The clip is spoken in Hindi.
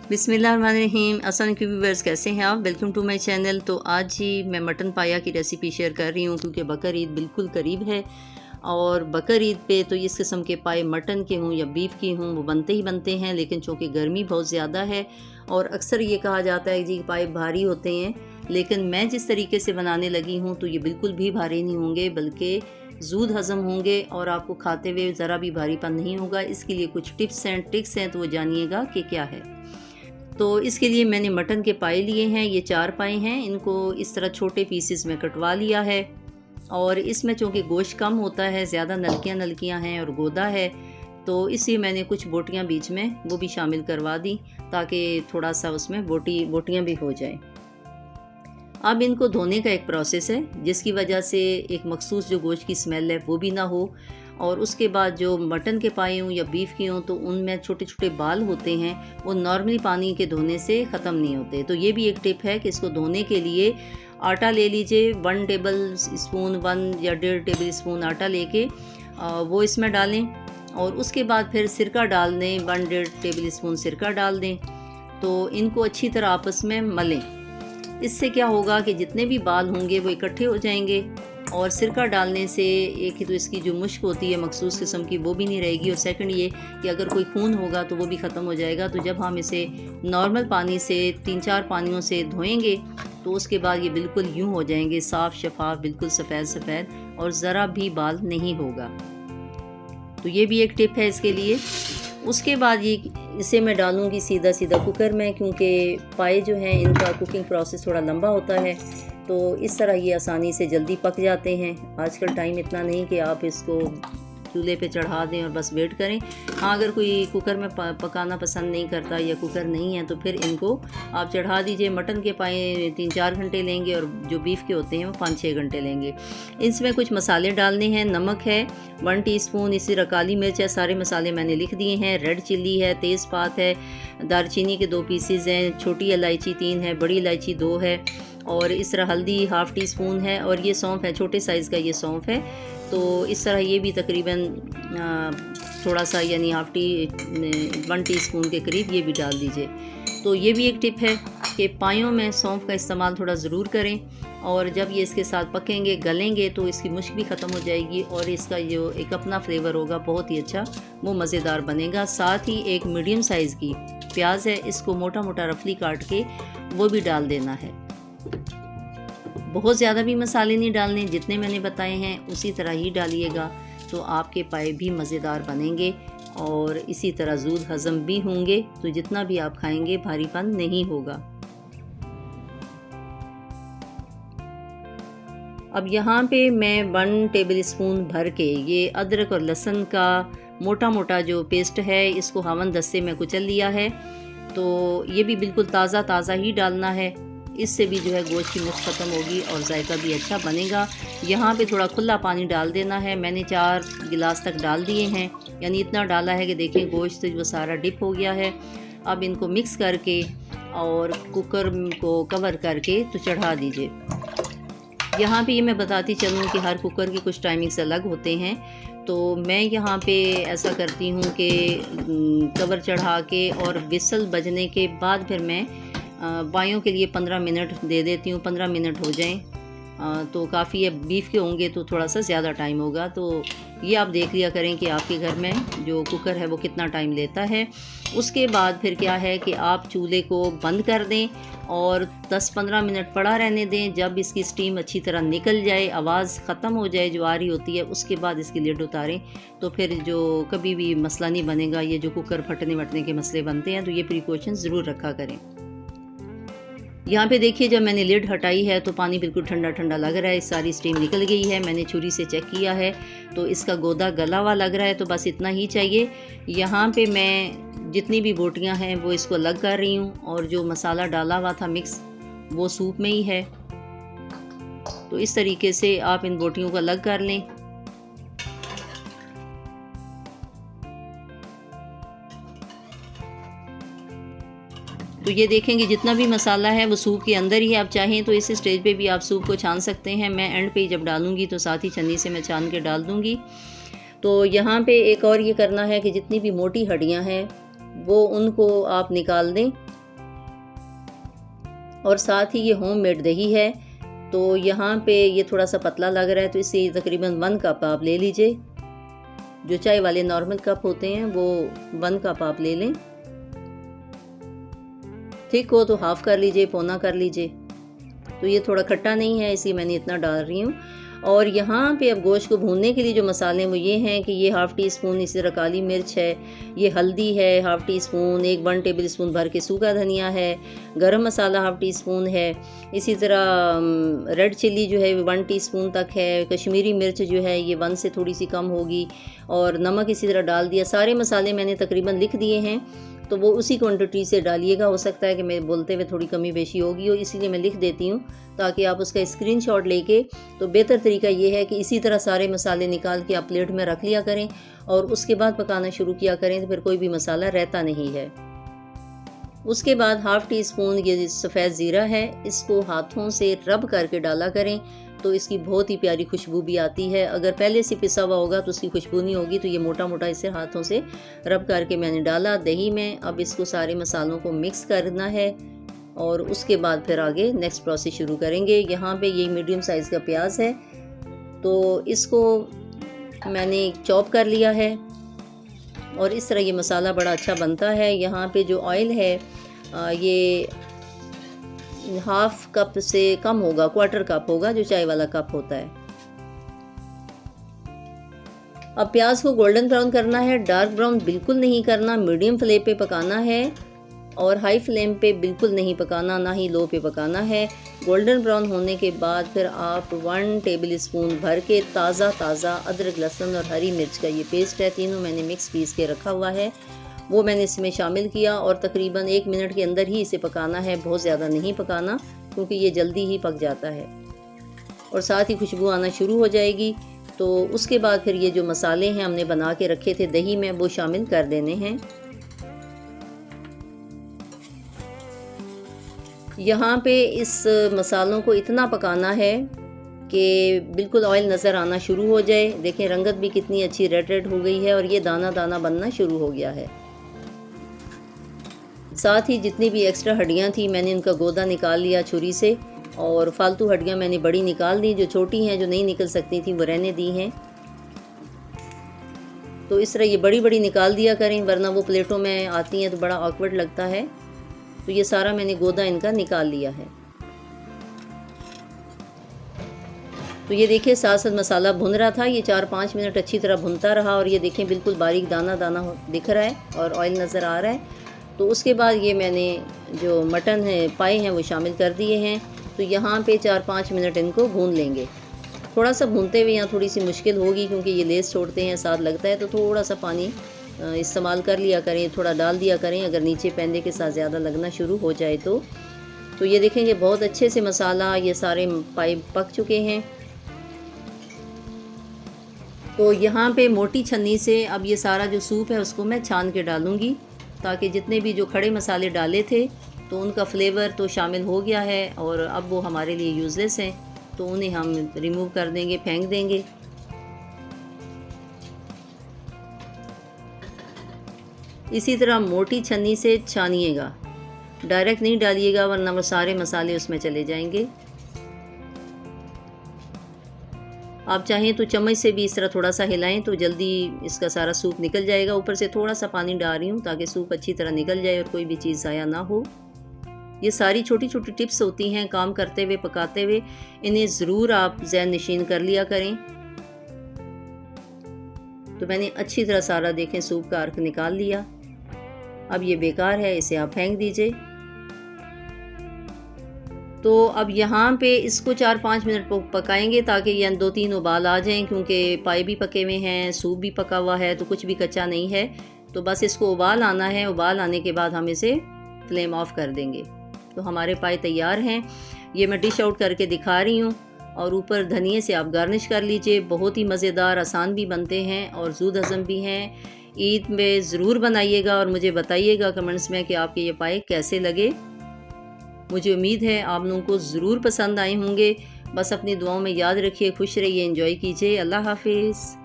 बिस्मिल्लाहिर्रहमानिर्रहीम। अस्सलाम व्यूअर्स, कैसे हैं आप? Welcome to my channel. तो आज ही मैं मटन पाया की रेसिपी शेयर कर रही हूँ क्योंकि बकर ईद बिल्कुल करीब है और बकर ईद पे तो इस किस्म के पाए मटन के हों या बीफ के हों वो बनते ही बनते हैं। लेकिन चूँकि गर्मी बहुत ज़्यादा है और अक्सर ये कहा जाता है जी पाए भारी होते हैं, लेकिन मैं जिस तरीके से बनाने लगी हूँ तो ये बिल्कुल भी भारी नहीं होंगे, बल्कि जूद हज़म होंगे और आपको खाते हुए ज़रा भी भारीपन नहीं होगा। इसके लिए कुछ टिप्स एंड ट्रिक्स हैं तो वो जानिएगा कि क्या है। तो इसके लिए मैंने मटन के पाए लिए हैं, ये 4 पाए हैं। इनको इस तरह छोटे पीसेस में कटवा लिया है और इसमें चूँकि गोश्त कम होता है, ज़्यादा नलकियाँ नलकियाँ हैं और गोदा है, तो इसलिए मैंने कुछ बोटियाँ बीच में वो भी शामिल करवा दी ताकि थोड़ा सा उसमें बोटियाँ भी हो जाएं। अब इनको धोने का एक प्रोसेस है जिसकी वजह से एक मखसूस जो गोश्त की स्मेल है वो भी ना हो। और उसके बाद जो मटन के पाए हों या बीफ के हों तो उनमें छोटे छोटे बाल होते हैं, वो नॉर्मली पानी के धोने से ख़त्म नहीं होते। तो ये भी एक टिप है कि इसको धोने के लिए आटा ले लीजिए, 1 टेबल स्पून 1 या 1.5 टेबल स्पून आटा लेके वो इसमें डालें और उसके बाद फिर सिरका डाल दें, 1.5 टेबल स्पून सिरका डाल दें। तो इनको अच्छी तरह आपस में मलें। इससे क्या होगा कि जितने भी बाल होंगे वो इकट्ठे हो जाएंगे और सिरका डालने से एक ही तो इसकी जो मुश्क होती है मखसूस किस्म की वो भी नहीं रहेगी, और सेकंड ये कि अगर कोई खून होगा तो वो भी ख़त्म हो जाएगा। तो जब हम इसे नॉर्मल पानी से 3-4 पानियों से धोएंगे तो उसके बाद ये बिल्कुल यूँ हो जाएंगे साफ़ शफाफ, बिल्कुल सफ़ेद सफ़ेद और ज़रा भी बाल नहीं होगा। तो ये भी एक टिप है इसके लिए। उसके बाद ये इसे मैं डालूँगी सीधा सीधा कुकर में, क्योंकि पाए जो हैं इनका कुकिंग प्रोसेस थोड़ा लंबा होता है, तो इस तरह ये आसानी से जल्दी पक जाते हैं। आजकल टाइम इतना नहीं कि आप इसको चूल्हे पे चढ़ा दें और बस वेट करें। हाँ, अगर कोई कुकर में पकाना पसंद नहीं करता या कुकर नहीं है तो फिर इनको आप चढ़ा दीजिए। मटन के पाए 3-4 घंटे लेंगे और जो बीफ के होते हैं वो 5-6 घंटे लेंगे। इसमें कुछ मसाले डालने हैं। नमक है 1 टीस्पून, इसी तरह काली मिर्च है, सारे मसाले मैंने लिख दिए हैं। रेड चिल्ली है, तेज़पात है, दालचीनी के 2 पीसेज हैं, छोटी इलायची 3 है, बड़ी इलायची 2 है और इस तरह हल्दी 1/2 टीस्पून है और ये सौंफ है, छोटे साइज़ का ये सौंफ है। तो इस तरह ये भी तकरीबन थोड़ा सा यानी 1 टीस्पून के करीब ये भी डाल दीजिए। तो ये भी एक टिप है कि पायों में सौंफ का इस्तेमाल थोड़ा ज़रूर करें और जब ये इसके साथ पकेंगे गलेंगे तो इसकी मुश्क भी ख़त्म हो जाएगी और इसका जो एक अपना फ्लेवर होगा बहुत ही अच्छा, वो मज़ेदार बनेगा। साथ ही एक मीडियम साइज़ की प्याज है, इसको मोटा मोटा रफली काट के वो भी डाल देना है। बहुत ज़्यादा भी मसाले नहीं डालने, जितने मैंने बताए हैं उसी तरह ही डालिएगा तो आपके पाए भी मज़ेदार बनेंगे और इसी तरह जूद हज़म भी होंगे। तो जितना भी आप खाएंगे भारीपन नहीं होगा। अब यहाँ पे मैं 1 टेबल स्पून भर के ये अदरक और लहसुन का मोटा मोटा जो पेस्ट है इसको हवन दस्ते में कुचल लिया है। तो ये भी बिल्कुल ताज़ा ताज़ा ही डालना है, इससे भी जो है गोश्त की मुश्क ख़त्म होगी और जायका भी अच्छा बनेगा। यहाँ पे थोड़ा खुला पानी डाल देना है। मैंने 4 गिलास तक डाल दिए हैं, यानी इतना डाला है कि देखें गोश्त वो सारा डिप हो गया है। अब इनको मिक्स करके और कुकर को कवर करके तो चढ़ा दीजिए। यहाँ पे ये मैं बताती चलूँ कि हर कुकर की कुछ टाइमिंग्स अलग होते हैं, तो मैं यहाँ पे ऐसा करती हूँ कि कवर चढ़ा के और विसल बजने के बाद फिर मैं बायों के लिए 15 मिनट दे देती हूँ। 15 मिनट हो जाएं तो काफ़ी है। बीफ के होंगे तो थोड़ा सा ज़्यादा टाइम होगा, तो ये आप देख लिया करें कि आपके घर में जो कुकर है वो कितना टाइम लेता है। उसके बाद फिर क्या है कि आप चूल्हे को बंद कर दें और 10-15 मिनट पड़ा रहने दें। जब इसकी स्टीम अच्छी तरह निकल जाए, आवाज़ ख़त्म हो जाए जो आ रही होती है, उसके बाद इसकी लिड उतारें तो फिर जो कभी भी मसला नहीं बनेगा। ये जो कुकर फटने वटने के मसले बनते हैं तो ये प्रिकॉशन ज़रूर रखा करें। यहाँ पे देखिए जब मैंने लिड हटाई है तो पानी बिल्कुल ठंडा ठंडा लग रहा है, सारी स्टीम निकल गई है। मैंने छुरी से चेक किया है तो इसका गोदा गला हुआ लग रहा है, तो बस इतना ही चाहिए। यहाँ पे मैं जितनी भी बोटियाँ हैं वो इसको अलग कर रही हूँ और जो मसाला डाला हुआ था मिक्स वो सूप में ही है। तो इस तरीके से आप इन बोटियों को अलग कर लें। तो ये देखेंगे जितना भी मसाला है वो सूप के अंदर ही है। आप चाहें तो इस स्टेज पे भी आप सूप को छान सकते हैं। मैं एंड पे जब डालूंगी तो साथ ही छन्नी से मैं छान के डाल दूंगी। तो यहाँ पे एक और ये करना है कि जितनी भी मोटी हड्डियाँ हैं वो उनको आप निकाल दें और साथ ही ये होममेड दही है। तो यहाँ पे ये थोड़ा सा पतला लग रहा है, तो इसे तकरीबन 1 कप आप ले लीजिए। जो चाय वाले नॉर्मल कप होते हैं वो 1 कप आप ले लें। थिक हो तो हाफ़ कर लीजिए, पौना कर लीजिए। तो ये थोड़ा खट्टा नहीं है, इसलिए मैंने इतना डाल रही हूँ। और यहाँ पे अब गोश्त को भूनने के लिए जो मसाले वो ये हैं कि ये हाफ़ टी स्पून इसी तरह काली मिर्च है, ये हल्दी है half tea spoon, 1 table spoon भर के सूखा धनिया है, गरम मसाला हाफ़ टी स्पून है, इसी तरह रेड चिल्ली जो है 1 टीस्पून तक है, कश्मीरी मिर्च जो है ये 1 से थोड़ी सी कम होगी, और नमक इसी तरह डाल दिया। सारे मसाले मैंने तकरीबन लिख दिए हैं, तो वो उसी क्वांटिटी से डालिएगा। हो सकता है कि मैं बोलते हुए थोड़ी कमी बेशी होगी, और इसीलिए मैं लिख देती हूँ ताकि आप उसका स्क्रीनशॉट लेके, तो बेहतर तरीका ये है कि इसी तरह सारे मसाले निकाल के आप प्लेट में रख लिया करें और उसके बाद पकाना शुरू किया करें, तो फिर कोई भी मसाला रहता नहीं है। उसके बाद हाफ़ टी स्पून ये सफ़ेद ज़ीरा है, इसको हाथों से रब करके डाला करें, तो इसकी बहुत ही प्यारी खुशबू भी आती है। अगर पहले से पिसा हुआ होगा तो उसकी खुशबू नहीं होगी। तो ये मोटा मोटा इसे हाथों से रब करके मैंने डाला दही में। अब इसको सारे मसालों को मिक्स करना है और उसके बाद फिर आगे नेक्स्ट प्रोसेस शुरू करेंगे। यहाँ पे ये मीडियम साइज़ का प्याज है, तो इसको मैंने चॉप कर लिया है और इस तरह ये मसाला बड़ा अच्छा बनता है। यहाँ पे जो ऑयल है ये हाफ़ कप से कम होगा, 1/4 कप होगा, जो चाय वाला कप होता है। अब प्याज को गोल्डन ब्राउन करना है, डार्क ब्राउन बिल्कुल नहीं करना, मीडियम फ्लेम पे पकाना है और हाई फ्लेम पे बिल्कुल नहीं पकाना, ना ही लो पे पकाना है। गोल्डन ब्राउन होने के बाद फिर आप 1 टेबल स्पून भर के ताज़ा अदरक, लहसुन और हरी मिर्च का ये पेस्ट है, तीनों मैंने मिक्स पीस के रखा हुआ है, वो मैंने इसमें शामिल किया और तकरीबन 1 मिनट के अंदर ही इसे पकाना है, बहुत ज़्यादा नहीं पकाना क्योंकि ये जल्दी ही पक जाता है और साथ ही खुशबू आना शुरू हो जाएगी। तो उसके बाद फिर ये जो मसाले हैं हमने बना के रखे थे दही में, वो शामिल कर देने हैं। यहाँ पे इस मसालों को इतना पकाना है कि बिल्कुल ऑयल नज़र आना शुरू हो जाए। देखें रंगत भी कितनी अच्छी रेड हो गई है और ये दाना दाना बनना शुरू हो गया है। साथ ही जितनी भी एक्स्ट्रा हड्डियाँ थी मैंने उनका गोदा निकाल लिया छुरी से और फालतू हड्डियाँ मैंने बड़ी निकाल दी, जो छोटी हैं जो नहीं निकल सकती थी वो रहने दी हैं। तो इस तरह ये बड़ी बड़ी निकाल दिया करें, वरना वो प्लेटों में आती हैं तो बड़ा ऑकवर्ड लगता है। तो ये सारा मैंने गोदा इनका निकाल लिया है। तो ये देखिए साथ साथ मसाला भुन रहा था, ये 4-5 मिनट अच्छी तरह भुनता रहा और ये देखें बिल्कुल बारीक दाना दाना दिख रहा है और ऑयल नज़र आ रहा है। तो उसके बाद ये मैंने जो मटन है पाए हैं वो शामिल कर दिए हैं। तो यहाँ पे 4-5 मिनट इनको भून लेंगे। थोड़ा सा भूनते हुए यहाँ थोड़ी सी मुश्किल होगी क्योंकि ये लेस छोड़ते हैं, साथ लगता है, तो थोड़ा सा पानी इस्तेमाल कर लिया करें, थोड़ा डाल दिया करें अगर नीचे पैंदे के साथ ज़्यादा लगना शुरू हो जाए तो ये देखेंगे बहुत अच्छे से मसाला ये सारे पाए पक चुके हैं। तो यहाँ पे मोटी छन्नी से अब ये सारा जो सूप है उसको मैं छान के डालूँगी, ताकि जितने भी जो खड़े मसाले डाले थे तो उनका फ्लेवर तो शामिल हो गया है और अब वो हमारे लिए यूज़लेस हैं, तो उन्हें हम रिमूव कर देंगे, फेंक देंगे। इसी तरह मोटी छन्नी से छानिएगा, डायरेक्ट नहीं डालिएगा वरना वो सारे मसाले उसमें चले जाएंगे। आप चाहें तो चम्मच से भी इस तरह थोड़ा सा हिलाएं तो जल्दी इसका सारा सूप निकल जाएगा। ऊपर से थोड़ा सा पानी डाल रही हूँ ताकि सूप अच्छी तरह निकल जाए और कोई भी चीज़ ज़ाया ना हो। ये सारी छोटी छोटी टिप्स होती हैं काम करते हुए पकाते हुए, इन्हें ज़रूर आप ज़हन नशीन कर लिया करें। तो मैंने अच्छी तरह सारा देखें सूप का अर्क निकाल लिया। अब ये बेकार है, इसे आप फेंक दीजिए। तो अब यहाँ पे इसको 4-5 मिनट पकाएंगे ताकि ये 2-3 उबाल आ जाएं, क्योंकि पाए भी पके हुए हैं, सूप भी पका हुआ है, तो कुछ भी कच्चा नहीं है। तो बस इसको उबाल आना है, उबाल आने के बाद हम इसे फ्लेम ऑफ कर देंगे। तो हमारे पाए तैयार हैं। ये मैं डिश आउट करके दिखा रही हूँ और ऊपर धनिए से आप गार्निश कर लीजिए। बहुत ही मज़ेदार, आसान भी बनते हैं और ज़ूद हज़म भी हैं। ईद में ज़रूर बनाइएगा और मुझे बताइएगा कमेंट्स में कि आपके ये पाए कैसे लगे। मुझे उम्मीद है आप लोगों को ज़रूर पसंद आए होंगे। बस अपनी दुआओं में याद रखिए, खुश रहिए, एंजॉय कीजिए। अल्लाह हाफिज़।